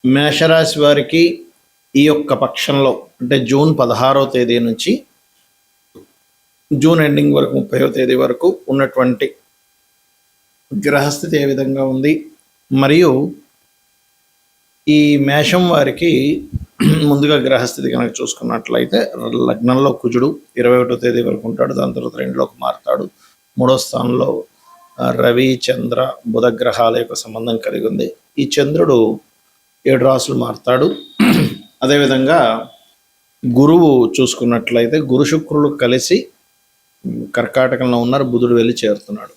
మేషరాశి వారికి ఈ యొక్క పక్షంలో అంటే జూన్ 16వ తేదీ నుంచి జూన్ ఎండింగ్ వరకు 30వ తేదీ వరకు ఉన్నటువంటి గ్రహస్థితి ఏ విధంగా ఉంది, మరియు ఈ మేషం వారికి ముందుగా గ్రహస్థితి కనుక చూసుకున్నట్లయితే లగ్నంలో కుజుడు 21వ తేదీ వరకు ఉంటాడు. దాని తర్వాత 2లోకి మారుతాడు. 3వ స్థానంలో రవి చంద్ర బుధ గ్రహాల యొక్క సంబంధం కలిగి ఉంది. ఈ చంద్రుడు 7 రాసులు మారుతాడు. అదేవిధంగా గురువు చూసుకున్నట్లయితే గురు శుక్రులు కలిసి కర్కాటకంలో ఉన్నారు, బుధుడు వెళ్ళి చేరుతున్నాడు.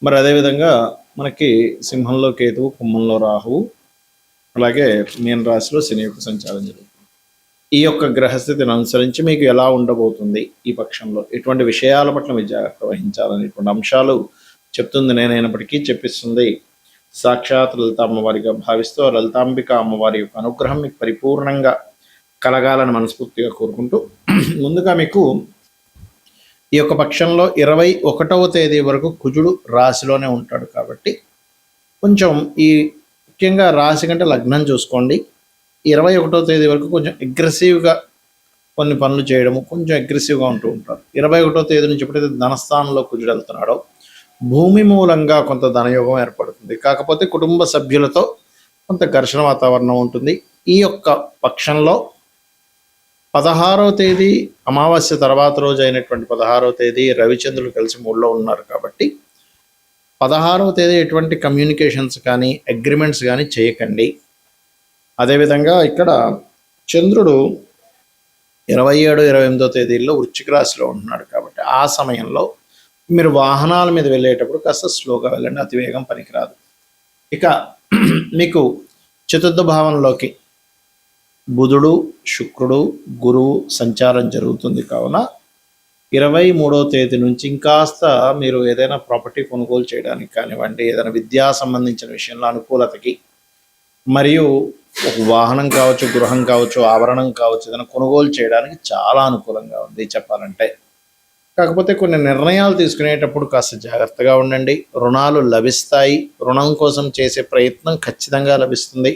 మరి అదేవిధంగా మనకి సింహంలో కేతువు, కుంభంలో రాహువు, అలాగే మీన రాశిలో శని యొక్క సంచారం జరుగుతుంది. ఈ యొక్క గ్రహస్థితిని అనుసరించి మీకు ఎలా ఉండబోతుంది, ఈ పక్షంలో ఎటువంటి విషయాల పట్ల మీరు జాగ్రత్త వహించాలనేటువంటి అంశాలు చెప్తుంది నేనైనప్పటికీ చెప్పిస్తుంది సాక్షాత్ లలిత అమ్మవారిగా భావిస్తూ లలితాంబిక అమ్మవారి యొక్క అనుగ్రహం మీకు పరిపూర్ణంగా కలగాలని మనస్ఫూర్తిగా కోరుకుంటూ, ముందుగా మీకు ఈ యొక్క పక్షంలో 21వ తేదీ వరకు కుజుడు రాశిలోనే ఉంటాడు. కాబట్టి కొంచెం ఈ ముఖ్యంగా రాశి కంటే లగ్నం చూసుకోండి. 21వ తేదీ వరకు కొంచెం అగ్రెసివ్గా కొన్ని పనులు చేయడము, కొంచెం అగ్రెసివ్గా ఉంటూ ఉంటారు. 21వ తేదీ నుంచి ఎప్పుడైతే ధనస్థానంలో కుజుడు వెళ్తున్నాడో భూమి మూలంగా కొంత ధనయోగం ఏర్పడుతుంది. కాకపోతే కుటుంబ సభ్యులతో కొంత ఘర్షణ వాతావరణం ఉంటుంది. ఈ యొక్క పక్షంలో 16వ తేదీ అమావాస్య తర్వాత రోజు అయినటువంటి 16వ తేదీ రవిచంద్రులు కలిసి 3లో ఉన్నారు. కాబట్టి 16వ తేదీ ఎటువంటి కమ్యూనికేషన్స్ కానీ అగ్రిమెంట్స్ కానీ చేయకండి. అదేవిధంగా ఇక్కడ చంద్రుడు 27, 28వ తేదీల్లో వృశ్చిక రాశిలో ఉంటున్నాడు. కాబట్టి ఆ సమయంలో మీరు వాహనాల మీద వెళ్ళేటప్పుడు కాస్త స్లోగా వెళ్ళండి, అతివేగం పనికిరాదు. ఇక మీకు చతుర్థ భావంలోకి బుధుడు, శుక్రుడు, గురువు సంచారం జరుగుతుంది. కావున 23వ తేదీ నుంచి ఇంకాస్త మీరు ఏదైనా ప్రాపర్టీ కొనుగోలు చేయడానికి కానివ్వండి, ఏదైనా విద్యా సంబంధించిన విషయంలో అనుకూలతకి, మరియు ఒక వాహనం కావచ్చు, గృహం కావచ్చు, ఆభరణం కావచ్చు, ఏదైనా కొనుగోలు చేయడానికి చాలా అనుకూలంగా ఉంది చెప్పాలంటే. కాకపోతే కొన్ని నిర్ణయాలు తీసుకునేటప్పుడు కాస్త జాగ్రత్తగా ఉండండి. రుణాలు లభిస్తాయి. రుణం కోసం చేసే ప్రయత్నం ఖచ్చితంగా లభిస్తుంది.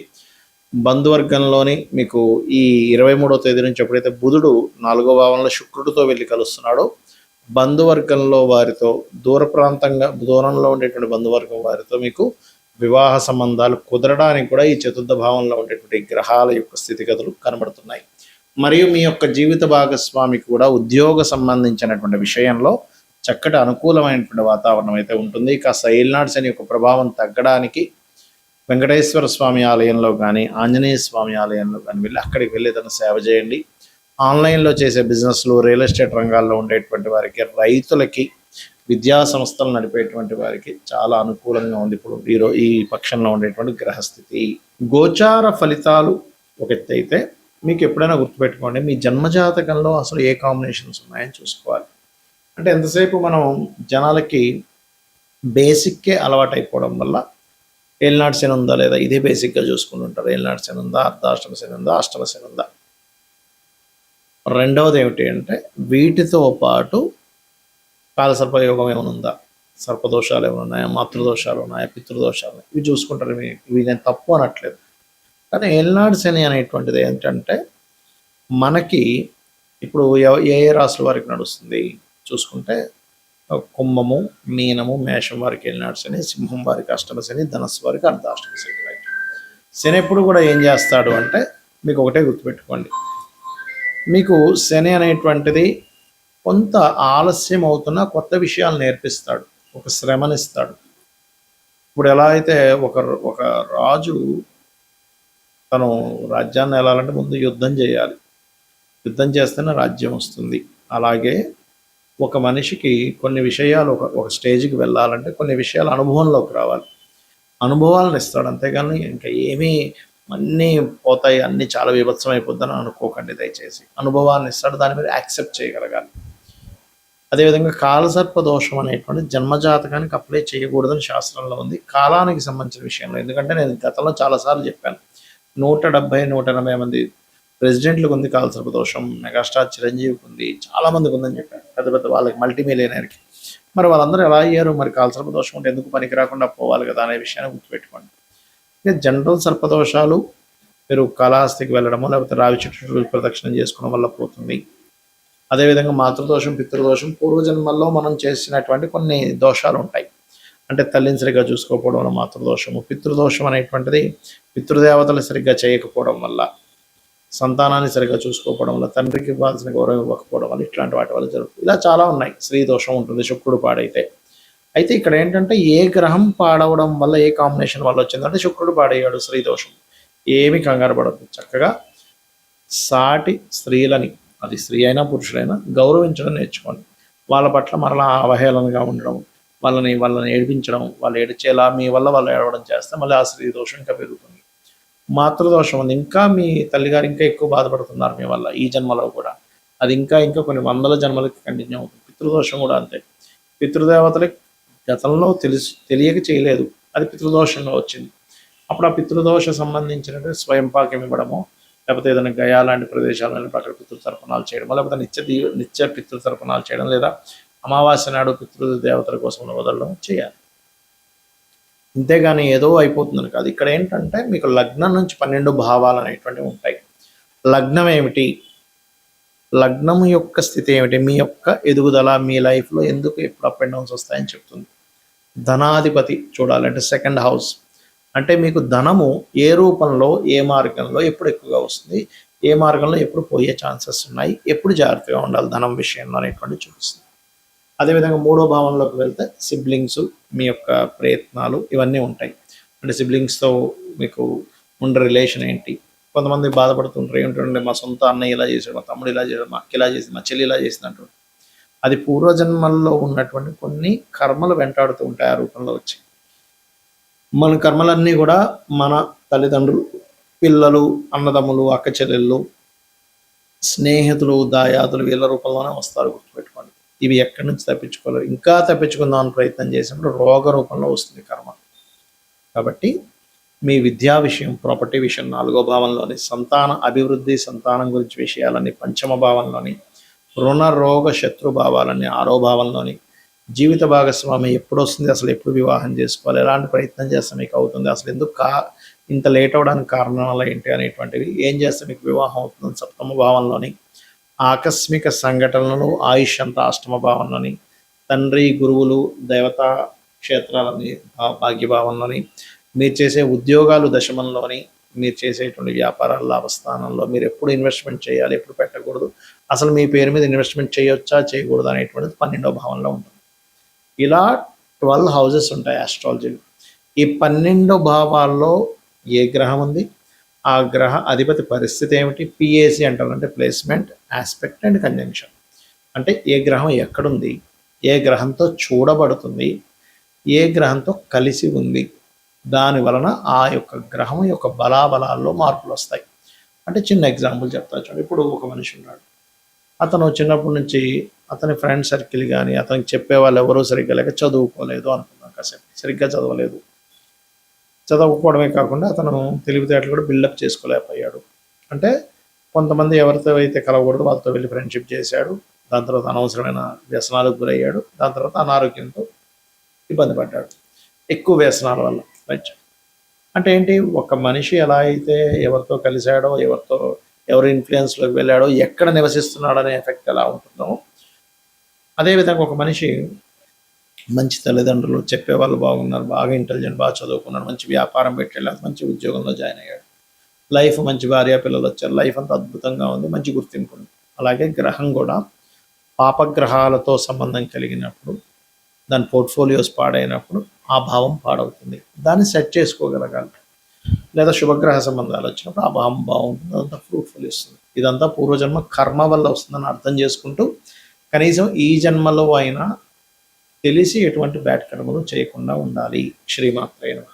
బంధువర్గంలోని మీకు ఈ 23వ తేదీ నుంచి ఎప్పుడైతే బుధుడు 4వ భావంలో శుక్రుడితో వెళ్ళి కలుస్తున్నాడో బంధువర్గంలో వారితో దూరంలో ఉండేటువంటి బంధువర్గం వారితో మీకు వివాహ సంబంధాలు కుదరడానికి కూడా ఈ చతుర్థ భావంలో ఉండేటువంటి గ్రహాల యొక్క స్థితిగతులు కనబడుతున్నాయి. మరియు మీ యొక్క జీవిత భాగస్వామికి కూడా ఉద్యోగ సంబంధించినటువంటి విషయంలో చక్కటి అనుకూలమైనటువంటి వాతావరణం అయితే ఉంటుంది. కాస్త ఏలినాడు శని యొక్క ప్రభావం తగ్గడానికి వెంకటేశ్వర స్వామి ఆలయంలో కానీ, ఆంజనేయ స్వామి ఆలయంలో కానీ వెళ్ళి అక్కడికి వెళ్ళి ఏదైనా సేవ చేయండి. ఆన్లైన్లో చేసే బిజినెస్లు, రియల్ ఎస్టేట్ రంగాల్లో ఉండేటువంటి వారికి, రైతులకి, విద్యా సంస్థలు నడిపేటువంటి వారికి చాలా అనుకూలంగా ఉంది ఇప్పుడు ఈ పక్షంలో ఉండేటువంటి గ్రహస్థితి. గోచార ఫలితాలు ఒక ఎత్తు అయితే, మీకు ఎప్పుడైనా గుర్తుపెట్టుకోండి మీ జన్మజాతకంలో అసలు ఏ కాంబినేషన్స్ ఉన్నాయని చూసుకోవాలి. అంటే ఎంతసేపు మనం జనాలకి బేసిక్కే అలవాటు అయిపోవడం వల్ల ఏలినాడు శని ఉందా లేదా ఇదే బేసిక్గా చూసుకుంటుంటారు. ఏలినాడు శని ఉందా, అర్ధాష్టమ శని ఉందా, అష్టమ శని ఉందా. రెండవది ఏమిటి అంటే వీటితో పాటు కాలసర్పయోగం ఏమైనా ఉందా, సర్పదోషాలు ఏమైనా ఉన్నాయా, మాతృదోషాలు ఉన్నాయా, పితృదోషాలు ఉన్నాయి, ఇవి చూసుకుంటారు. ఇవి నేను తప్పు అనట్లేదు. కానీ ఏలినాడు శని అనేటువంటిది ఏంటంటే మనకి ఇప్పుడు ఏ రాశుల వారికి నడుస్తుంది చూసుకుంటే కుంభము, మీనము, మేషం వారికి ఏలినాడు శని, సింహం వారికి అష్టమ శని, ధనస్సు వారికి అర్ధాష్టమ శని. శని ఎప్పుడు కూడా ఏం చేస్తాడు అంటే మీకు ఒకటే గుర్తుపెట్టుకోండి, మీకు శని అనేటువంటిది కొంత ఆలస్యం అవుతున్న కొత్త విషయాలు నేర్పిస్తాడు, ఒక శ్రమనిస్తాడు. ఇప్పుడు ఎలా అయితే ఒక రాజు తను రాజ్యాన్ని వెళ్ళాలంటే ముందు యుద్ధం చేయాలి, యుద్ధం చేస్తేనే రాజ్యం వస్తుంది. అలాగే ఒక మనిషికి కొన్ని విషయాలు ఒక స్టేజ్కి వెళ్ళాలంటే కొన్ని విషయాలు అనుభవంలోకి రావాలి, అనుభవాలను ఇస్తాడు. అంతేగాని ఇంకా ఏమీ అన్నీ పోతాయి, అన్నీ చాలా విభత్సం అయిపోద్దని అనుకోకండి దయచేసి. అనుభవాన్ని ఇస్తాడు, దాని మీద యాక్సెప్ట్ చేయగలగాలి. అదేవిధంగా కాలసర్ప దోషం అనేటువంటి జన్మజాతకానికి అప్లై చేయకూడదని శాస్త్రంలో ఉంది, కాలానికి సంబంధించిన విషయంలో. ఎందుకంటే నేను గతంలో చాలాసార్లు చెప్పాను, 170, 180 మంది ప్రెసిడెంట్లకు ఉంది కాలసర్ప దోషం, మెగాస్టార్ చిరంజీవికి ఉంది, చాలామందికి ఉందని చెప్పాను, పెద్ద పెద్ద వాళ్ళకి, మల్టీమిలియనర్కి. మరి వాళ్ళందరూ ఎలా అయ్యారు? మరి కాలసర్ప దోషం ఉంటే ఎందుకు పనికి రాకుండా పోవాలి కదా అనే విషయాన్ని గుర్తుపెట్టుకోండి. జనరల్ సర్పదోషాలు మీరు కాళహస్తికి వెళ్ళడమో లేకపోతే రావి చెట్టు ప్రదక్షిణం చేసుకోవడం వల్ల పోతుంది. అదేవిధంగా మాతృదోషం, పితృదోషం పూర్వజన్మల్లో మనం చేసినటువంటి కొన్ని దోషాలు ఉంటాయి. అంటే తల్లిని సరిగ్గా చూసుకోకపోవడం వల్ల మాతృదోషము. పితృదోషం అనేటువంటిది పితృదేవతలు సరిగ్గా చేయకపోవడం వల్ల, సంతానాన్ని సరిగ్గా చూసుకోకపోవడం వల్ల, తండ్రికి ఇవ్వాల్సిన గౌరవం ఇవ్వకపోవడం వల్ల, ఇట్లాంటి వాటి వల్ల జరుగుతుంది. ఇలా చాలా ఉన్నాయి. స్త్రీ దోషం ఉంటుంది శుక్రుడు పాడైతే. అయితే ఇక్కడ ఏంటంటే ఏ గ్రహం పాడవడం వల్ల, ఏ కాంబినేషన్ వల్ల వచ్చిందంటే శుక్రుడు పాడయ్యాడు, స్త్రీ దోషం. ఏమి కంగారు పడద్దు, చక్కగా సాటి స్త్రీలని, అది స్త్రీ అయినా పురుషులైనా, గౌరవించడం నేర్చుకోండి. వాళ్ళ పట్ల మరలా అవహేళనగా ఉండడం, వాళ్ళని ఏడిపించడం, వాళ్ళు ఏడిచేలా మీ వల్ల వాళ్ళు ఏడవడం చేస్తే మళ్ళీ ఆ స్త్రీ దోషం ఇంకా పెరుగుతుంది. మాతృదోషం ఉంది, ఇంకా మీ తల్లిగారు ఇంకా ఎక్కువ బాధపడుతున్నారు మీ వల్ల ఈ జన్మలో కూడా, అది ఇంకా ఇంకా కొన్ని వందల జన్మలకి కంటిన్యూ అవుతుంది. పితృదోషం కూడా అంతే. పితృదేవతలకి గతంలో తెలియక చేయలేదు, అది పితృదోషంగా వచ్చింది. అప్పుడు ఆ పితృదోష సంబంధించినటువంటి స్వయం పాకం ఇవ్వడము, లేకపోతే ఏదైనా గయా లాంటి ప్రదేశాలను అక్కడ పితృతర్పణాలు చేయడం, లేకపోతే నిత్య పితృతర్పణాలు చేయడం, లేదా అమావాస్య నాడు పితృదేవతల కోసం వదలడం చేయాలి. అంతేగాని ఏదో అయిపోతుందని కాదు. ఇక్కడ ఏంటంటే మీకు లగ్నం నుంచి 12 భావాలు అనేటువంటివి ఉంటాయి. లగ్నం ఏమిటి, లగ్నం యొక్క స్థితి ఏమిటి, మీ యొక్క ఎదుగుదల, మీ లైఫ్లో ఎందుకు ఎప్పుడు అప్ అండ్ డౌన్స్ వస్తాయని చెప్తుంది. ధనాధిపతి చూడాలంటే సెకండ్ హౌస్, అంటే మీకు ధనము ఏ రూపంలో, ఏ మార్గంలో ఎప్పుడు ఎక్కువగా వస్తుంది, ఏ మార్గంలో ఎప్పుడు పోయే ఛాన్సెస్ ఉన్నాయి, ఎప్పుడు జాగ్రత్తగా ఉండాలి ధనం విషయంలో అనేటువంటి చూపిస్తుంది. అదేవిధంగా 3వ భావంలోకి వెళ్తే సిబ్లింగ్స్, మీ యొక్క ప్రయత్నాలు ఇవన్నీ ఉంటాయి. అంటే సిబ్లింగ్స్తో మీకు ఉండే రిలేషన్ ఏంటి. కొంతమంది బాధపడుతుంటారు, ఏమిటంటే మా సొంత అన్నయ్య ఇలా చేశాడు, మా తమ్ముడు ఇలా చేశాడు, మా అక్క ఇలా చేసింది, మా చెల్లి ఇలా చేసింది అంటారు. అది పూర్వజన్మల్లో ఉన్నటువంటి కొన్ని కర్మలు వెంటాడుతూ ఉంటాయి ఆ రూపంలో వచ్చి. మన కర్మలన్నీ కూడా మన తల్లిదండ్రులు, పిల్లలు, అన్నదమ్ములు, అక్క చెల్లెళ్ళు, స్నేహితులు, దాయాదులు వీళ్ళ రూపంలోనే వస్తారు, గుర్తుపెట్టుకోండి. ఇవి ఎక్కడి నుంచి తప్పించుకోలేరు. ఇంకా తప్పించుకుందామని ప్రయత్నం చేసినప్పుడు రోగ రూపంలో వస్తుంది కర్మ. కాబట్టి మీ విద్యా విషయం, ప్రాపర్టీ విషయం 4వ భావంలోని, సంతాన అభివృద్ధి, సంతానం గురించి విషయాలన్నీ 5వ భావంలోని, రుణ రోగ శత్రు భావాలన్నీ 6వ భావంలోని, జీవిత భాగస్వామి ఎప్పుడు వస్తుంది, అసలు ఎప్పుడు వివాహం చేసుకోవాలి, ఎలాంటి ప్రయత్నం చేస్తే మీకు అవుతుంది, అసలు ఎందుకు ఇంత లేట్ అవ్వడానికి కారణాలు ఏంటి అనేటువంటివి, ఏం చేస్తే మీకు వివాహం అవుతుంది 7వ భావంలోని, ఆకస్మిక సంఘటనలు, ఆయుష్ అంతా 8వ భావంలోని, తండ్రి, గురువులు, దేవతా క్షేత్రాలని భాగ్యభావంలోని, మీరు చేసే ఉద్యోగాలు దశమంలోని, మీరు చేసేటువంటి వ్యాపారాల లాభస్థానంలో, మీరు ఎప్పుడు ఇన్వెస్ట్మెంట్ చేయాలి, ఎప్పుడు పెట్టకూడదు, అసలు మీ పేరు మీద ఇన్వెస్ట్మెంట్ చేయొచ్చా చేయకూడదు అనేటువంటిది 12వ భావంలో ఉంటుంది. ఇలా 12 హౌసెస్ ఉంటాయి ఆస్ట్రాలజీలో. ఈ 12 భావాల్లో ఏ గ్రహం ఉంది, ఆ గ్రహ అధిపతి పరిస్థితి ఏమిటి, పిఏసి అంటారు, అంటే ప్లేస్మెంట్, ఆస్పెక్ట్ అండ్ కంజంక్షన్. అంటే ఏ గ్రహం ఎక్కడుంది, ఏ గ్రహంతో చూడబడుతుంది, ఏ గ్రహంతో కలిసి ఉంది, దాని వలన ఆ యొక్క గ్రహం యొక్క బలాబలాల్లో మార్పులు వస్తాయి. అంటే చిన్న ఎగ్జాంపుల్ చెప్తా చూడండి. ఇప్పుడు ఒక మనిషి ఉన్నాడు, అతను చిన్నప్పటి నుంచి అతని ఫ్రెండ్ సర్కిల్ కానీ అతనికి చెప్పే వాళ్ళు ఎవరూ సరిగ్గా లేక చదువుకోలేదు అనుకున్నాం, కాసేపు సరిగ్గా చదవలేదు. చదవకపోవడమే కాకుండా అతను తెలివితేటలు కూడా బిల్డప్ చేసుకోలేకపోయాడు. అంటే కొంతమంది ఎవరితో అయితే కలవకూడదు వాళ్ళతో వెళ్ళి ఫ్రెండ్షిప్ చేశాడు, దాని తర్వాత అనవసరమైన వ్యసనాలకు గురయ్యాడు, దాని తర్వాత అనారోగ్యంతో ఇబ్బంది పడ్డాడు, ఎక్కువ వ్యసనాల వల్ల. రైట్. అంటే ఏంటి, ఒక మనిషి ఎలా అయితే ఎవరితో కలిశాడో, ఎవరి ఇన్ఫ్లుయెన్స్లోకి వెళ్ళాడో, ఎక్కడ నివసిస్తున్నాడో అనే ఎఫెక్ట్ ఎలా ఉంటుందో, అదేవిధంగా ఒక మనిషి మంచి తల్లిదండ్రులు, చెప్పేవాళ్ళు బాగున్నారు, బాగా ఇంటెలిజెంట్, బాగా చదువుకున్నాడు, మంచి వ్యాపారం పెట్టాడు, మంచి ఉద్యోగంలో జాయిన్ అయ్యాడు, లైఫ్ మంచి భార్య పిల్లలు వచ్చారు, లైఫ్ అంతా అద్భుతంగా ఉంది, మంచి గుర్తింపు ఉంది. అలాగే గ్రహం కూడా పాపగ్రహాలతో సంబంధం కలిగినప్పుడు, దాని పోర్ట్ఫోలియోస్ పాడైనప్పుడు ఆ భావం పాడవుతుంది. దాన్ని సెట్ చేసుకోగలగాలి. లేదా శుభగ్రహ సంబంధాలు వచ్చినప్పుడు ఆ భావం బాగుంటుంది, అదంతా ఫ్రూట్ఫుల్ ఇస్తుంది. ఇదంతా పూర్వజన్మ కర్మ వల్ల వస్తుందని అర్థం చేసుకుంటూ కనీసం ఈ జన్మలో అయినా తెలిసి ఎటువంటి బ్యాడ్ కర్మలు చేయకుండా ఉండాలి. శ్రీమాత్రే నమః.